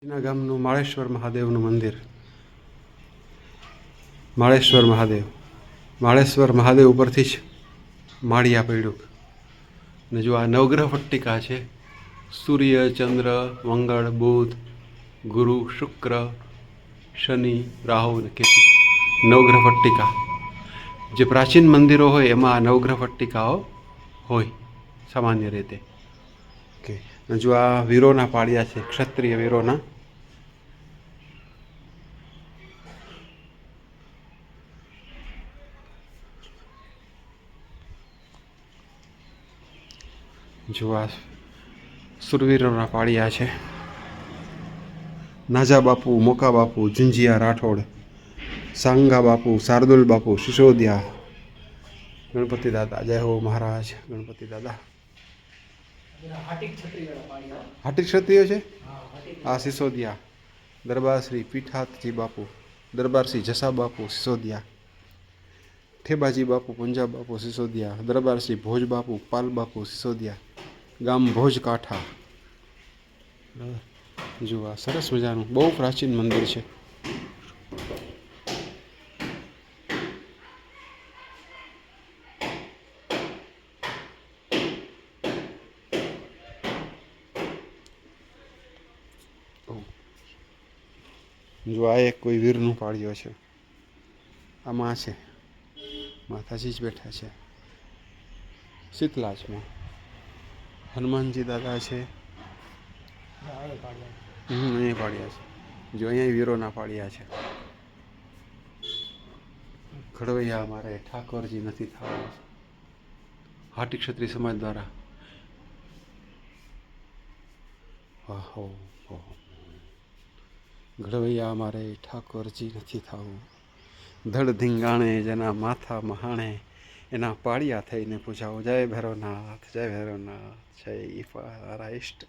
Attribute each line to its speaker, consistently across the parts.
Speaker 1: ના ગામનું માળેશ્વર મહાદેવનું મંદિર. માળેશ્વર મહાદેવ. માળેશ્વર મહાદેવ ઉપરથી જ માળિયા પડ્યું. ને જો આ નવગ્રહ પટ્ટિકા છે. સૂર્ય, ચંદ્ર, મંગળ, બુધ, ગુરુ, શુક્ર, શનિ, રાહુ અને કેતુ. નવગ્રહ પટ્ટિકા. જે પ્રાચીન મંદિરો હોય એમાં આ નવગ્રહ પટ્ટિકાઓ હોય સામાન્ય રીતે. ઓકે. જો આ વીરોના પાળિયા છે, ક્ષત્રિય વીરોના. જો આ સુરવીરોના પાળિયા છે. નાજા બાપુ, મોકા બાપુ, ઝુંઝિયા રાઠોડ, સાંગા બાપુ, શાર્દુલ બાપુ, સિસોદિયા, ગણપતિ દાદા, જય હો મહારાજ ગણપતિ દાદા. હાટી ક્ષત્રિય છે. આ સિસોદિયા, દરબાર શ્રી પીઠાતજી બાપુ, દરબાર શ્રી જસા બાપુ સિસોદિયા, ઠેબાજી બાપુ, પંજાબ બાપુ સિસોદિયા, દરબાર શ્રી ભોજ બાપુ, પાલ બાપુ સિસોદિયા, ગામ ભોજ કાંઠા. જો આ સરસ મજાનું બહુ પ્રાચીન મંદિર છે. જો આ એક કોઈ વીરનું પાળિયો છે. આમાં છે માતાજી જ બેઠા છે. શીતલાજમાં હનુમાનજી દાદા છે. અહીંયા પાળિયા છે. જો અહીંયા વીરોના પાળિયા છે. ઘડવૈયા અમારે ઠાકોરજી નથી થવા. હાટી ક્ષત્રિય સમાજ દ્વારા. વાહો ઘડવૈયા અમારે ઠાકોરજી નથી થવું. ધડ ધીંગાણે જેના માથા મહાણે એના પાળિયા થઈને પૂજાઓ. જય ભૈરવનાથ, જય ભૈરવનાથ, જય મારા ઈષ્ટ,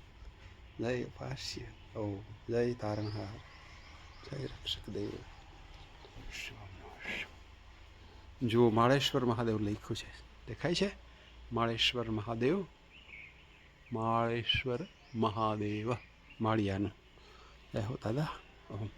Speaker 1: જય પાસ્ય, ઓ જય તારણહાર, જય રક્ષક દેવ. જુઓ માળેશ્વર મહાદેવ લખ્યું છે, દેખાય છે? માળેશ્વર મહાદેવ. માળેશ્વર મહાદેવ માળિયાનું. જય હો દાદા. ઓમ.